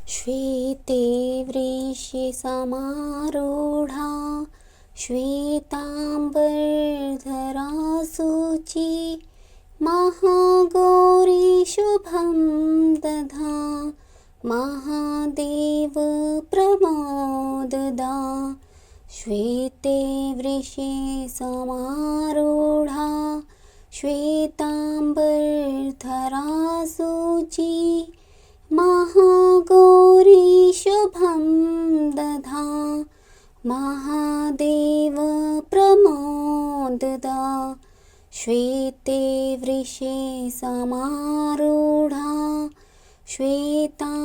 श्वेते वृषसमारूढा श्वेताम्बरधरा शुचि महागौरी शुभं दधा महादेव प्रमोददा। श्वेते वृषसमारूढा श्वेताम्बरधरा शुचि महागौरी शुभं दधा महादेव प्रमोददा। श्वेते वृषसमारूढा श्वेताम्बरधरा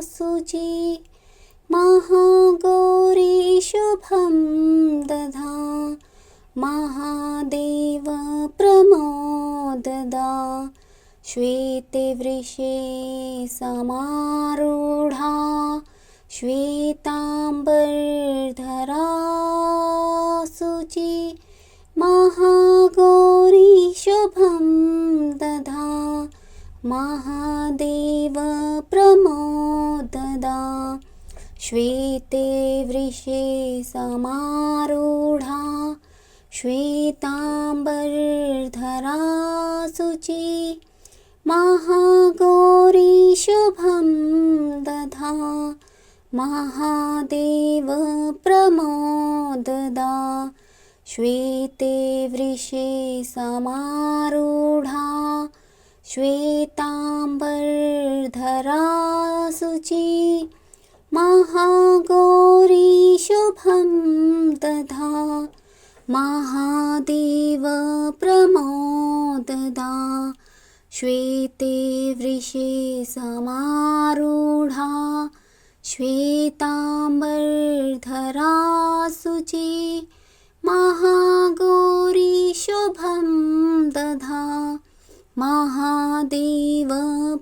शुचि महागौरी शुभं दधा महादेव प्रमोददा। श्वेते वृषसमारूढा श्वेताम्बरधरा शुचि महागौरी शुभं दधा महादेव प्रमोददा। श्वेते वृषसमारूढा श्वेताम्बरधरा शुचि महागौरी शुभं दधा महादेव प्रमोददा। श्वेते वृषसमारूढा श्वेताम्बरधरा शुचि महागौरी शुभं दधा महादेव प्रमोददा। श्वेते वृषसमारूढा श्वेताम्बरधरा शुचि महागौरी शुभं दधा महादेव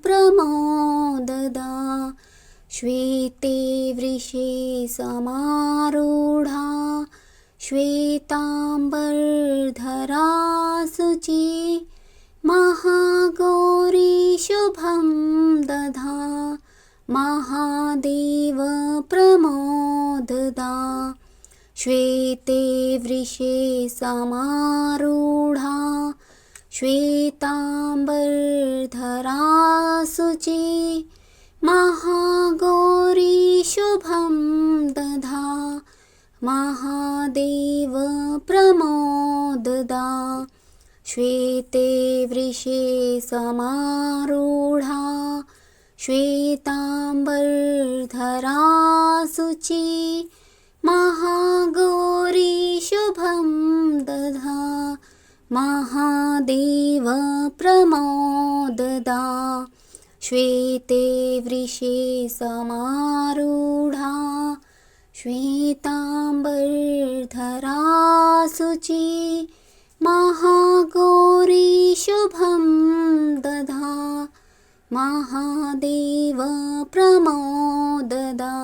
प्रमोददा। श्वेते वृषसमारूढा श्वेताम्बरधरा शुचि महागौरी शुभं दधा महादेव प्रमोददा। श्वेते वृषसमारूढा श्वेताम्बरधरा शुचि महागौरी शुभं दधा महादेव प्रमोददा। श्वेते वृषसमारूढा श्वेताम्बरधरा शुचि महागौरी शुभं दधा महादेव प्रमोददा। श्वेते वृषसमारूढा श्वेताम्बरधरा शुचि महागौरी शुभं दधा महादेव प्रमोददा।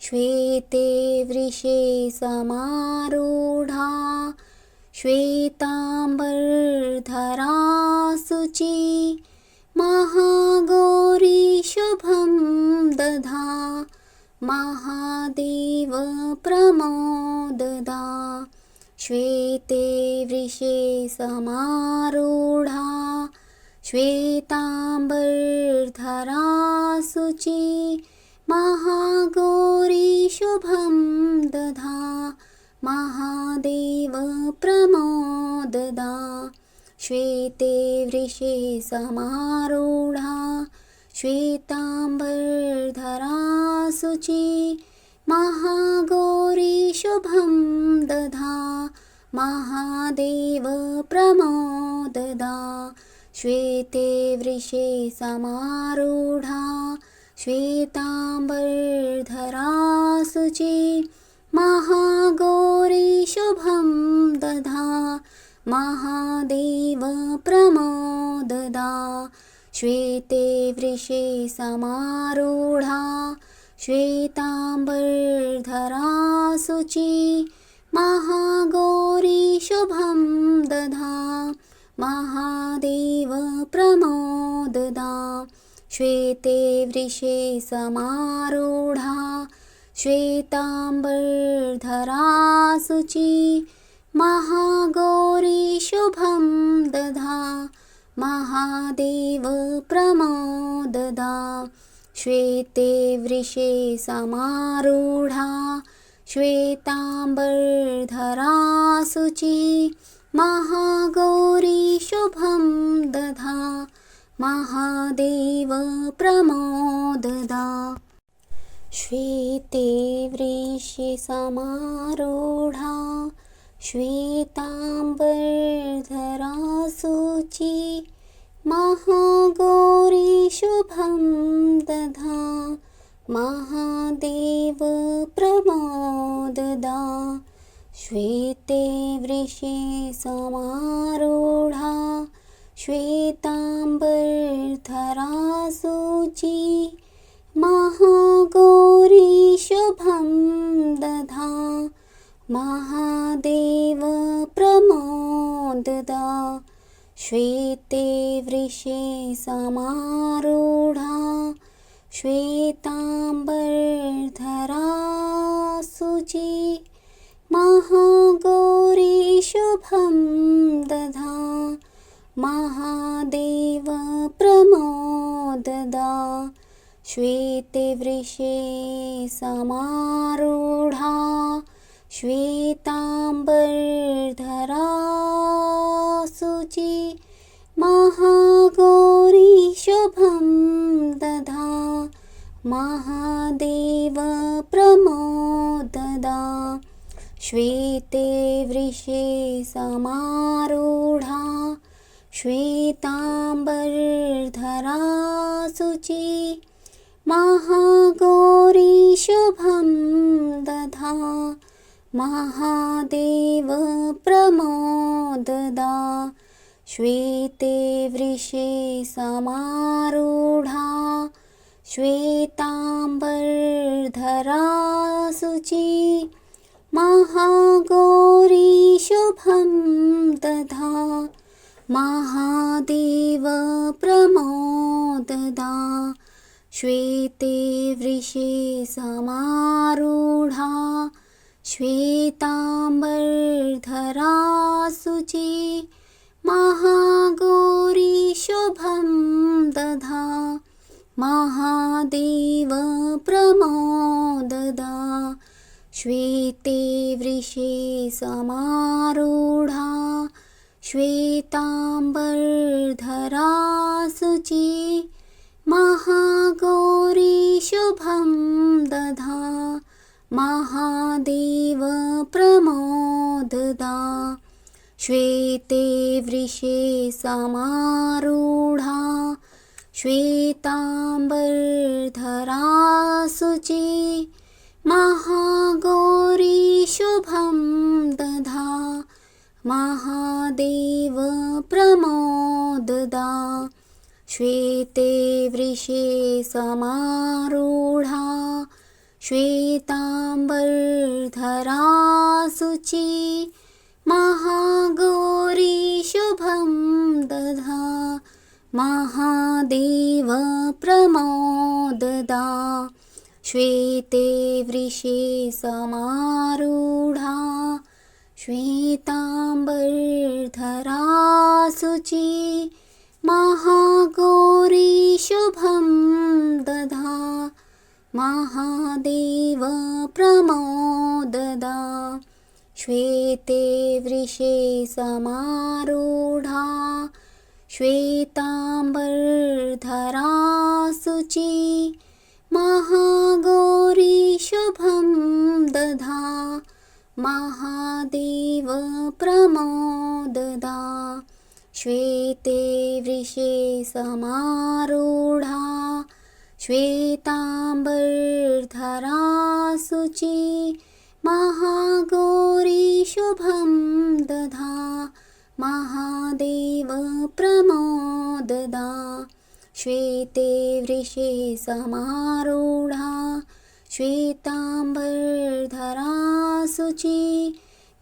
श्वेते वृषसमारूढा श्वेताम्बरधरा शुचि महागौरी शुभं दधा महादेव प्रमोददा। श्वेते वृषसमारूढा श्वेताम्बरधरा शुचि महागौरी शुभं दधा महादेव प्रमोददा। श्वेते वृषसमारूढा श्वेताम्बरधरा शुचि महागौरी शुभं दधा महादेव प्रमोददा। श्वेते वृषसमारूढा श्वेताम्बरधरा शुचि महागौरी शुभं दधा महादेव प्रमोददा। श्वेते वृषसमारूढा श्वेताम्बरधरा शुचि महागौरी शुभं दधा महादेव प्रमोददा। श्वेते वृषे समारूढा श्वेताम्बरधरा शुचि महागौरी शुभं दधा महादेव प्रमोददा श्वेते वृषे समारूढा श्वेताम्बरधरा शुचि महागौरी शुभं दधा महादेव प्रमोददा श्वेते वृषे समारूढा श्वेताम्बरधरा शुचि महागौरी शुभं दधा महादेव प्रमोददा श्वेते वृषे समारूढा श्वेताम्बरधरा शुचि महागौरी शुभं दधा महादेव प्रमोददा श्वेते वृषे समारूढा श्वेताम्बरधरा शुचि महागौरी शुभं दधा महादेव प्रमोददा श्वेते वृषे समारूढा श्वेताम्बरधरा शुचि महागौरी शुभं दधा महादेव प्रमोददा श्वेते वृषे समारूढा श्वेताम्बरधरा शुचि महागौरी शुभं दधा महादेव प्रमोददा श्वेते वृषे समारूढा श्वेताम्बरधरा शुचि महागौरी शुभं दधा महादेव प्रमोददा श्वेते वृषे समारूढा श्वेताम्बरधरा शुचि महागौरी शुभं दधा महादेव प्रमोददा श्वेते वृषे समारूढा श्वेताम्बरधरा शुचि महागौरी शुभं दधा महादेव प्रमोददा श्वेते वृषे समारूढा श्वेताम्बरधरा शुचि महागौरी शुभं दधा महादेव प्रमोददा श्वेते वृषे समारूढा श्वेताम्बरधरा शुचि महागौरी शुभं दधा महादेव प्रमोददा श्वेते वृषे समारूढा श्वेताम्बरधरा शुचि महागौरी शुभं दधा महादेव प्रमोददा श्वेते वृषे समारूढा श्वेताम्बरधरा शुचि महागौरी शुभं दधा महादेव प्रमोददा श्वेते वृषे समारूढा श्वेताम्बरधरा शुचि महागौरी शुभं दधा महादेव प्रमोददा श्वेते वृषे समारूढा श्वेताम्बरधरा शुचि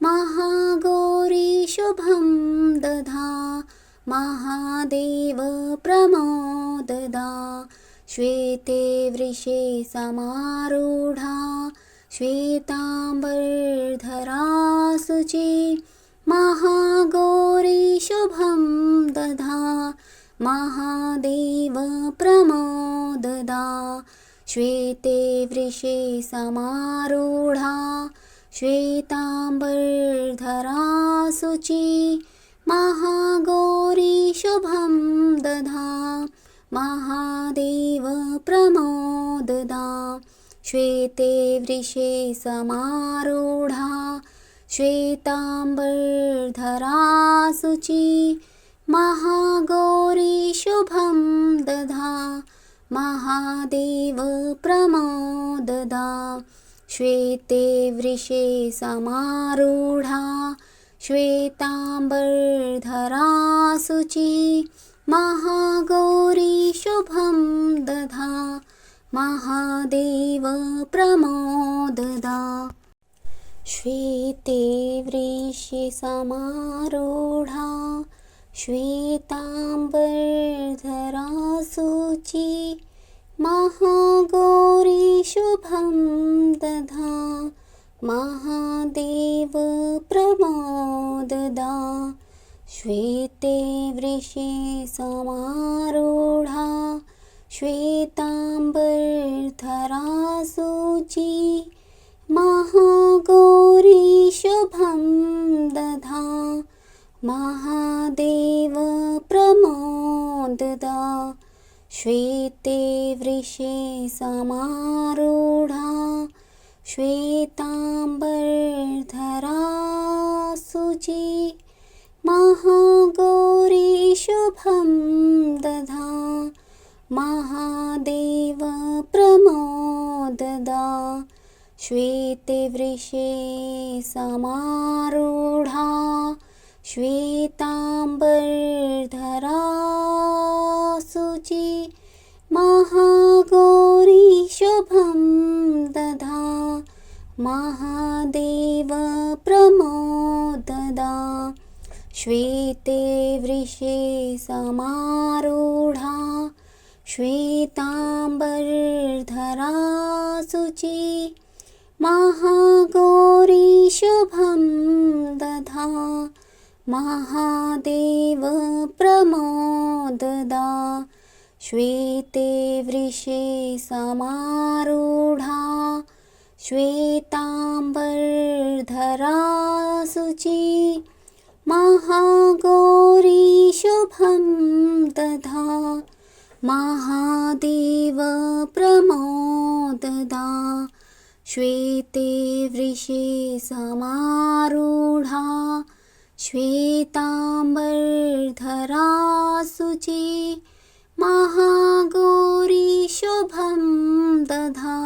महागौरी शुभं दधा महादेव प्रमोददा श्वेते वृषे समारूढा श्वेताम्बरधरा शुचि महागौरी शुभं दधा महादेव प्रमोददा श्वेते वृषे समारूढा श्वेताम्बरधरा शुचि महागौरी शुभं दधा महादेव प्रमोददा श्वेते वृषे समारूढा श्वेताम्बरधरा शुचि महागौरी शुभं दधा महादेव प्रमोददा श्वेते वृषे समारूढा श्वेताम्बरधरा शुचि महागौरी शुभं दधा महादेव प्रमोददा श्वेते वृषे समारूढा श्वेताम्बरधरा शुचि महागौरी शुभं दधा महादेव प्रमोददा श्वेते वृषे समारूढा श्वेताम्बरधरा शुचि महागौरी शुभं दधा महादेव प्रमोददा श्वेते वृषे समारूढा श्वेताम्बरधरा शुचि महागौरी शुभं दधा महादेव प्रमोददा श्वेते वृषे समारूढा श्वेताम्बरधरा शुचि महागौरी शुभं दधा महादेव प्रमोददा श्वेते वृषे समारूढा श्वेताम्बरधरा शुचि महागौरी शुभं दधा महादेव प्रमोददा श्वेते वृषे समारूढा श्वेताम्बरधरा शुचि महागौरी शुभं दधा महादेव प्रमोददा श्वेते वृषे समारूढा श्वेताम्बरधरा शुचि महागौरी शुभं दधा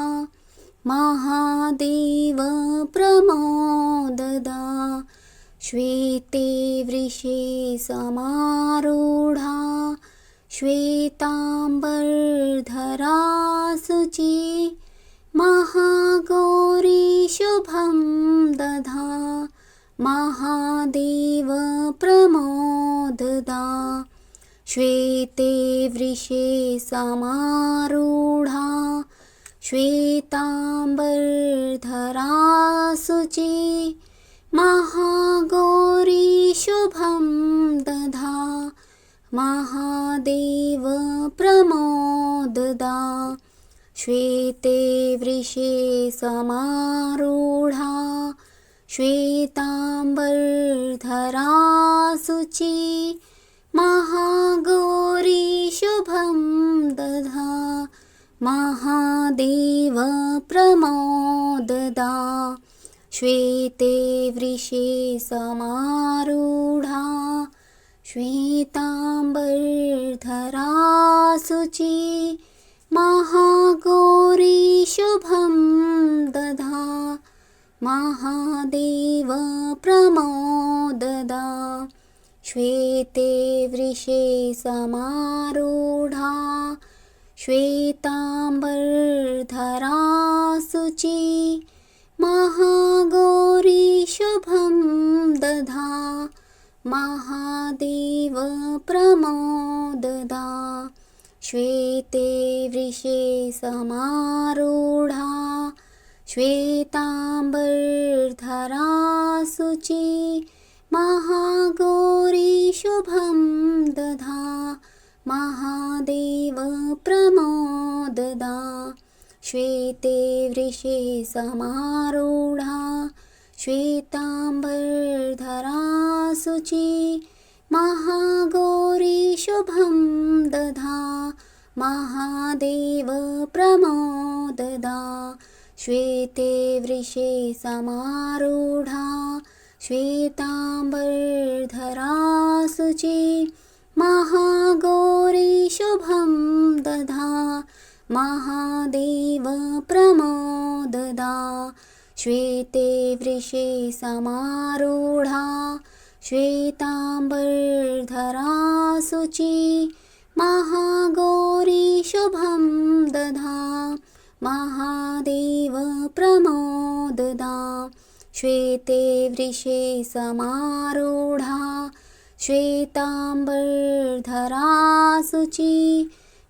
महादेव प्रमोददा श्वेते वृषे समारूढा श्वेताम्बरधरा शुचि महागौरी शुभं दधा महादेव प्रमोददा श्वेते वृषे समारूढा श्वेताम्बरधरा शुचि महागौरी शुभं दधा महादेव प्रमोददा श्वेते वृषे समारूढा श्वेताम्बरधरा शुचि महागौरी शुभं दधा महादेव प्रमोददा श्वेते वृषे समारूढा श्वेताम्बरधरा शुचि महागौरी शुभं दधा महादेव प्रमोददा श्वेते वृषे समारूढा श्वेताम्बरधरा शुचि महागौरी शुभं दधा महादेव प्रमोददा श्वेते वृषे समारूढा श्वेताम्बरधरा शुचि महागौरी शुभं दधा महादेव प्रमोददा श्वेते वृषे समारूढा श्वेताम्बरधरा शुचि महागौरी शुभं दधा महादेव प्रमोददा श्वेते वृषे समारूढा श्वेताम्बरधरा शुचि महागौरी शुभं दधा महादेव प्रमोददा श्वेते वृषे समारूढा श्वेताम्बरधरा शुचि महागौरी शुभं दधा महादेव प्रमोददा श्वेते वृषे समारूढा श्वेताम्बरधरा शुचि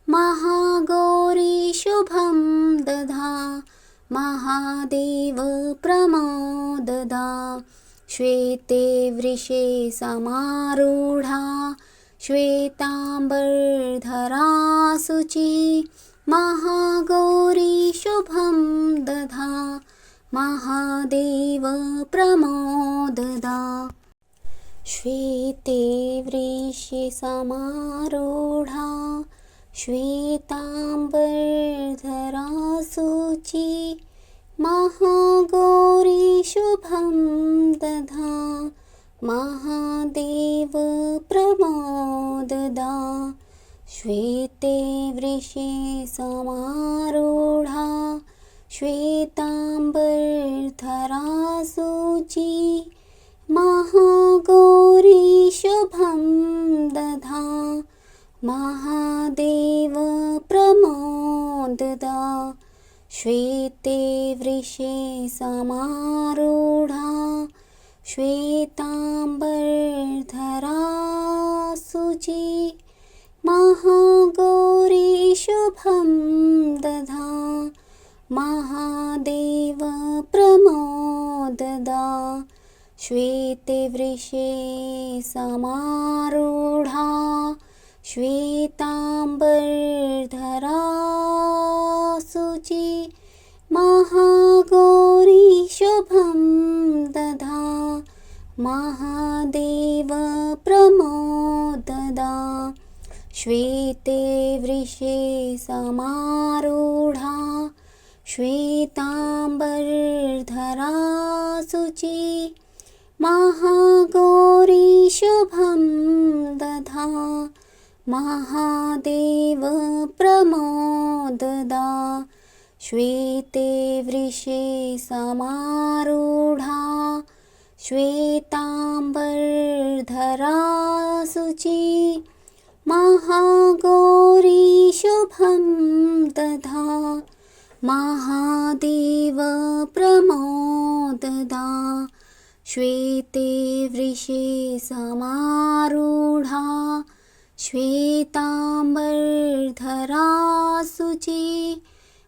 महागौरी शुभं दधा महादेव प्रमोददा श्वेते वृषे समारूढा श्वेताम्बरधरा शुचि महागौरी शुभं दधा महादेव प्रमोददा श्वेते वृषे समारूढा श्वेताम्बरधरा शुचि महागौरी शुभं दधा महादेव प्रमोददा श्वेते वृषे समारूढा श्वेताम्बरधरा शुचि महागौरी शुभं दधा महादेव प्रमोददा श्वेते वृषे समारूढा श्वेताम्बरधरा शुचि महागौरी शुभं दधा महादेव प्रमोददा श्वेते वृषे समारूढा श्वेताम्बरधरा शुचि महागौरी शुभं दधा महादेव प्रमोददा श्वेते वृषे समारूढा श्वेताम्बरधरा शुचि महागौरी शुभं दधा महादेव प्रमोददा श्वेते वृषे समारूढा श्वेताम्बरधरा शुचि महागौरी शुभं दधा महादेव प्रमोददा श्वेते वृषे समारूढा श्वेताम्बरधरा शुचि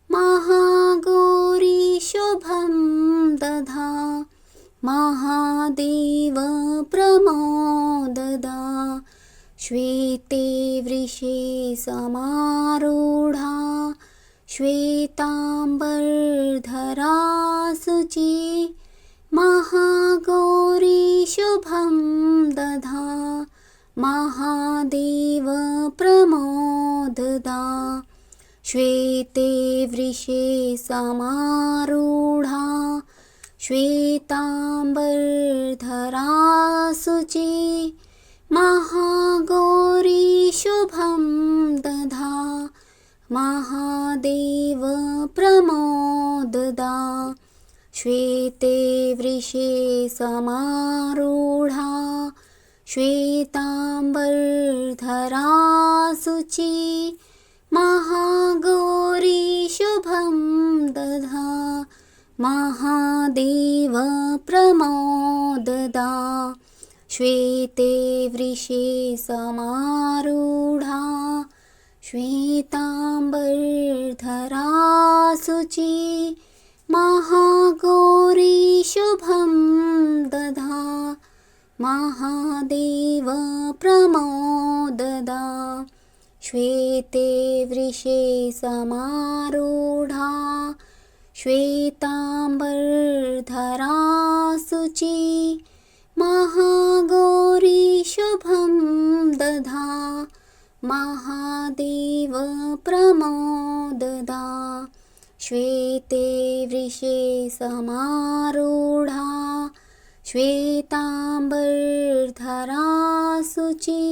महागौरी शुभं दधा महादेव प्रमोददा श्वेते वृषे समारूढा श्वेताम्बरधरा शुचि महागौरी शुभं दधा महादेव प्रमोददा श्वेते वृषे समारूढा श्वेताम्बरधरा शुचि महागौरी शुभं दधा महादेव प्रमोददा श्वेते वृषे समारूढा श्वेताम्बरधरा शुचि महागौरी शुभं दधा महादेव प्रमोददा श्वेते वृषे समारूढा श्वेताम्बरधरा शुचि महागौरी शुभं दधा महादेव प्रमोददा श्वेते वृषे समारूढा श्वेताम्बरधरा शुचि महागौरी शुभं दधा महादेव प्रमोददा श्वेते वृषे समारूढा श्वेताम्बरधरा शुचि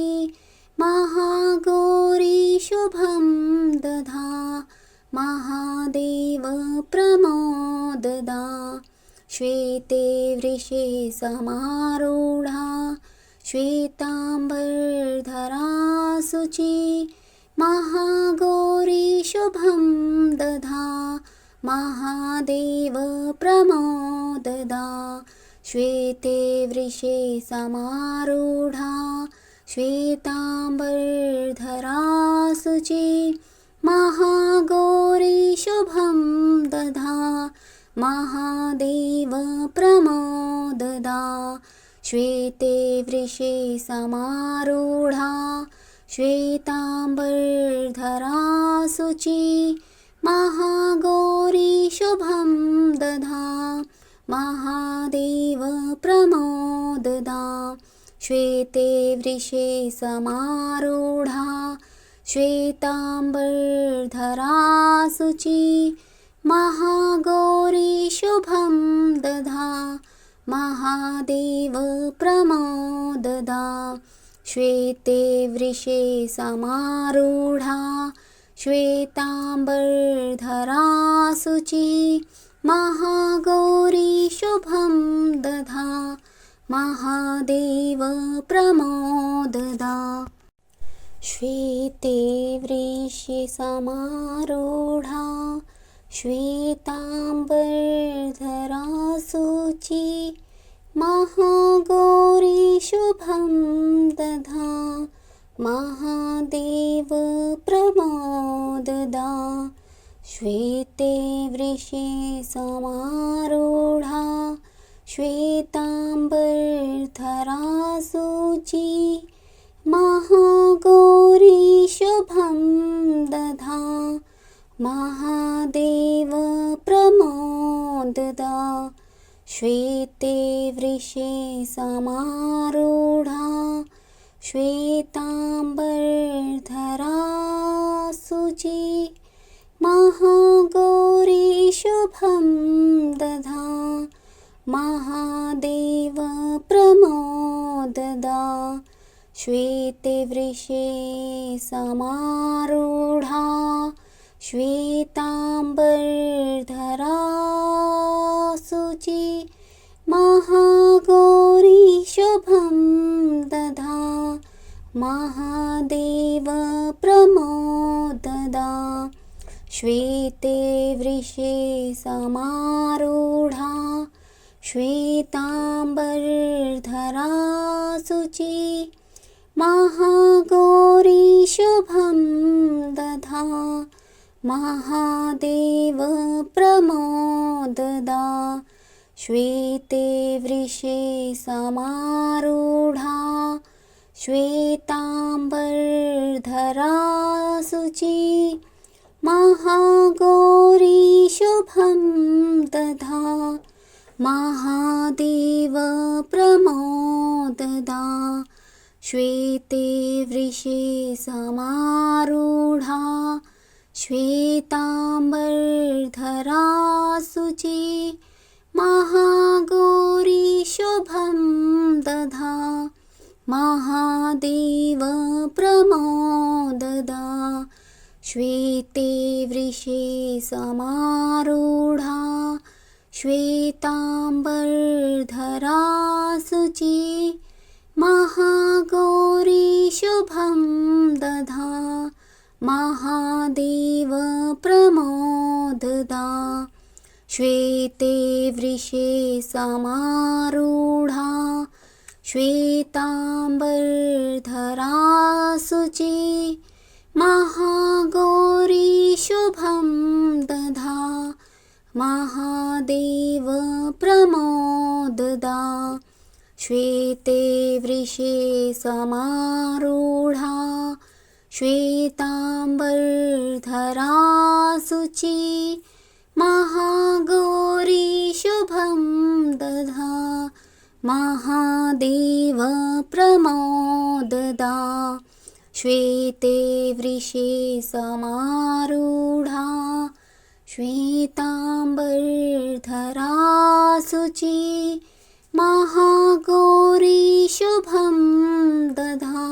महागौरी शुभं दधा महादेव प्रमोददा श्वेते वृषे समारूढा श्वेताम्बरधरा शुचि महागौरी शुभं दधा महादेव प्रमोददा श्वेते वृषे समारूढा श्वेताम्बरधरा शुचि महागौरी शुभं दधा महादेव प्रमोददा श्वेते वृषे समारूढा श्वेताम्बरधरा शुचि महागौरी शुभं दधा महादेव प्रमोददा श्वेते वृषे समारूढा श्वेताम्बरधरा शुचि महागौरी शुभं दधा महादेव प्रमोददा श्वेते वृषे समारूढा श्वेताम्बरधरा शुचि महागौरी शुभं दधा महादेव प्रमोददा श्वेते वृषे समारूढा श्वेताम्बरधरा शुचि महागौरी शुभं दधा महादेव प्रमोददा श्वेते वृषे समारूढा श्वेताम्बरधरा शुचि महागौरी शुभं दधा महादेव प्रमोददा श्वेते वृषे समारूढा श्वेताम्बरधरा शुचि महागौरी शुभं दधा महादेव प्रमोददा श्वेते वृषे समारूढा श्वेताम्बरधरा शुचि महागौरी शुभं दधा महादेव प्रमोददा श्वेते वृषे समारूढा श्वेताम्बरधरा शुचि महागौरी शुभं दधा महादेव प्रमोददा श्वेते वृषे समारूढा श्वेताम्बरधरा शुचि महागौरी शुभं दधा महादेव प्रमोददा श्वेते वृषे समारूढा श्वेताम्बरधरा शुचि महागौरी शुभं दधा महादेव प्रमोददा श्वेते वृषे समारूढा श्वेताम्बरधरा शुचि महागौरी शुभं दधा महादेव प्रमोददा श्वेते वृषे समारूढा श्वेताम्बरधरा शुचि महागौरी शुभं दधा महादेव प्रमोददा श्वेते वृषे समारूढा श्वेताम्बरधरा शुचि महागौरी शुभं दधा महादेव प्रमोददा श्वेते वृषे समारूढा श्वेताम्बरधरा शुचि महागौरी शुभं दधा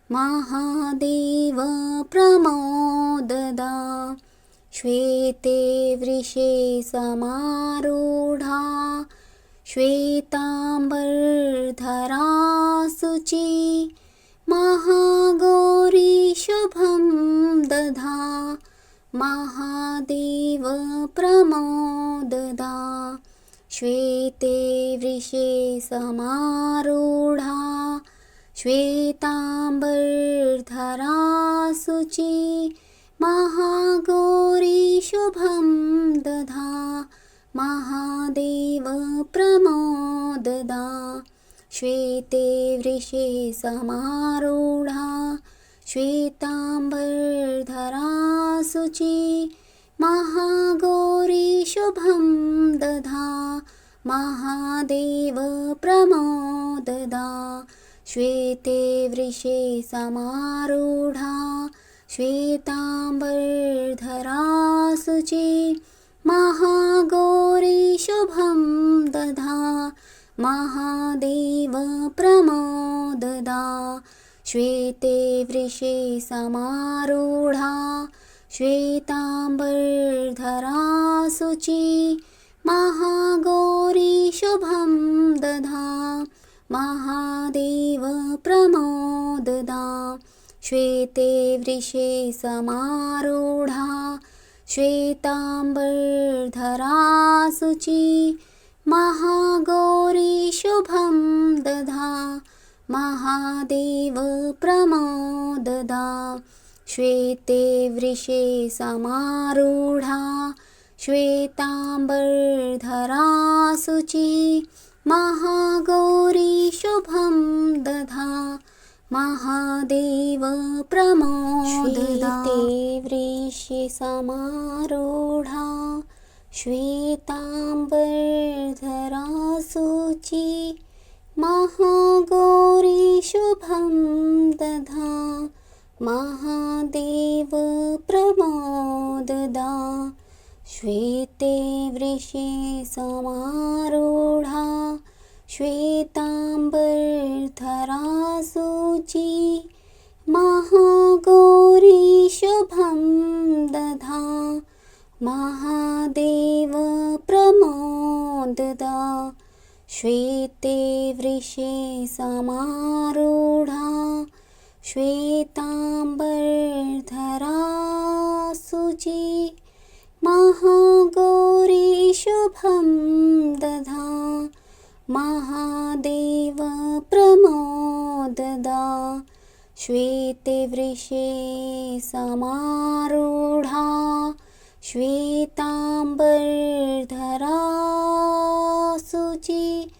महादेव प्रमोददा श्वेते वृषे समारूढा श्वेताम्बरधरा शुचि महागौरी शुभं दधा महादेव प्रमोददा श्वेते वृषे समारूढा श्वेताम्बरधरा शुचि महागौरी शुभं दधा महादेव प्रमोददा श्वेते वृषे समारूढा श्वेताम्बरधरा शुचि महागौरी शुभं दधा महादेव प्रमोददा श्वेते वृषे समारूढा श्वेताम्बरधरा शुचि महागौरी शुभं दधा महादेव प्रमोददा श्वेते वृषे समारूढा श्वेताम्बरधरा शुचि महागौरी शुभं दधा महादेव प्रमोददा श्वेते वृषे समारूढा श्वेताम्बरधरा शुचि महागौरी शुभं दधा महादेव प्रमोददा श्वेते वृषे समारूढा श्वेताम्बरधरा शुचि महागौरी शुभं दधा महादेव प्रमोददा श्वेते वृषे समारूढा श्वेताम्बरधरा शुचि महागौरी शुभं दधा महादेव प्रमोददा श्वेते वृषे समारूढा श्वेताम्बरधरा शुचि महागौरी शुभं दधा महादेव प्रमोददा श्वेते वृषे समारूढा श्वेताम्बरधरा शुचि महागौरी शुभं दधा महादेव प्रमोददा श्वेते वृषे समारूढा श्वेताम्बरधरा शुचि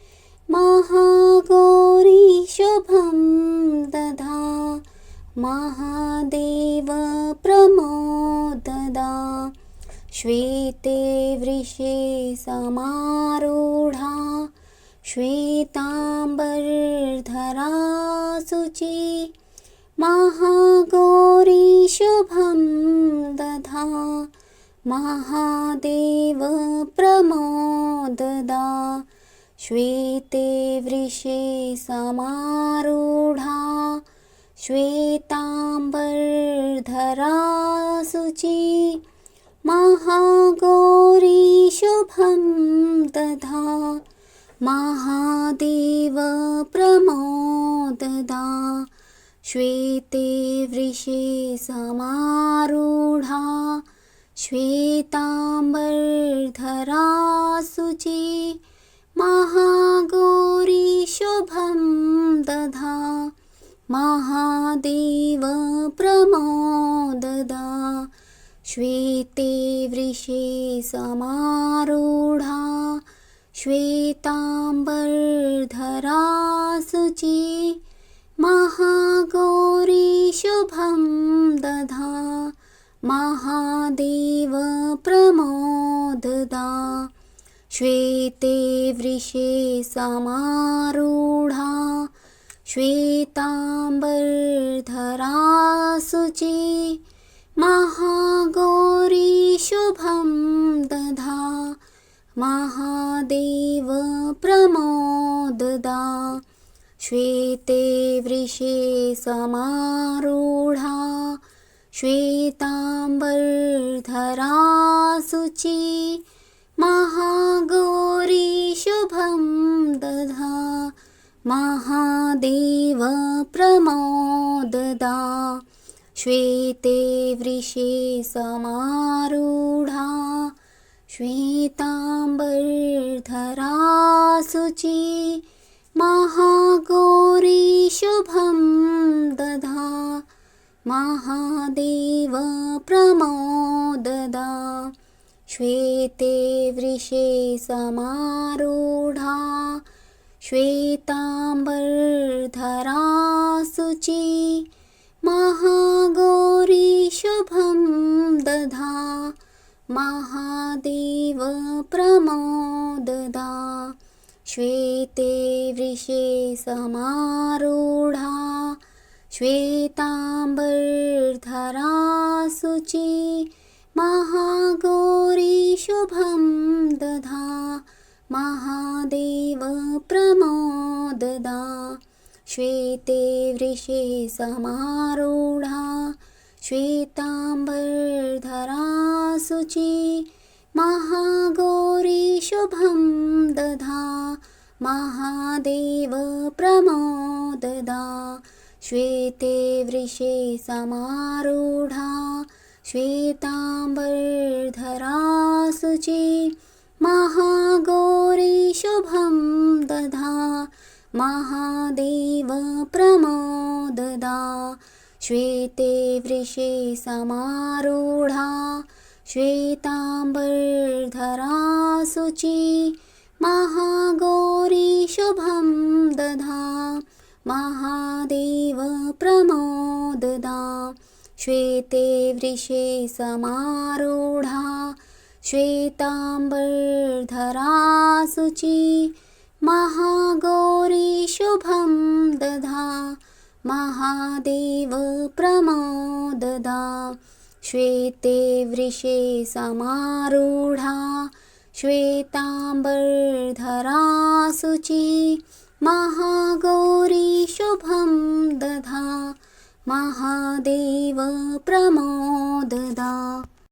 महागौरी शुभं दधा महादेव प्रमोददा श्वेते वृषे समारूढा श्वेताम्बरधरा शुचि महागौरी शुभं दधा महादेव प्रमोददा श्वेते वृषे समारूढा श्वेताम्बरधरा शुचि महागौरी शुभं दधा महादेव प्रमोददा श्वेते वृषे समारूढा श्वेताम्बरधरा शुचि महागौरी शुभं दधा महादेव प्रमोददा श्वेते वृषे समारूढा श्वेताम्बरधरा शुचि महागौरी शुभं दधा महादेव प्रमोददा श्वेते वृषे समारूढा श्वेताम्बरधरा शुचि महागौरी शुभं दधा महादेव प्रमोददा श्वेते वृषे समारूढा श्वेताम्बरधरा शुचि महागौरी शुभं दधा महादेव प्रमोददा श्वेते वृषे समारूढा श्वेताम्बरधरा शुचि महागौरी शुभं दधा महादेव प्रमोददा श्वेते वृषे समारूढा श्वेताम्बरधरा शुचि महागौरी शुभं दधा महादेव प्रमोददा श्वेते वृषे समारूढा श्वेताम्बरधरा शुचि महागौरी शुभं दधा महादेव प्रमोददा श्वेते वृषे समारूढा श्वेताम्बरधरा शुचि महागौरी शुभं दधा महादेव प्रमोददा श्वेते वृषे समारूढा श्वेताम्बरधरा शुचि महागौरी शुभं दधा महादेव प्रमोददा श्वेते वृषे समारूढा श्वेताम्बरधरा शुचि महागौरी शुभं दधा महादेव प्रमोददा श्वेते वृषे समारूढा श्वेताम्बरधरा शुचि महागौरी शुभं दधा महादेव प्रमोददा श्वेते वृषे समारूढा श्वेताम्बरधरा शुचि महागौरी शुभं दधा महादेव प्रमोददा।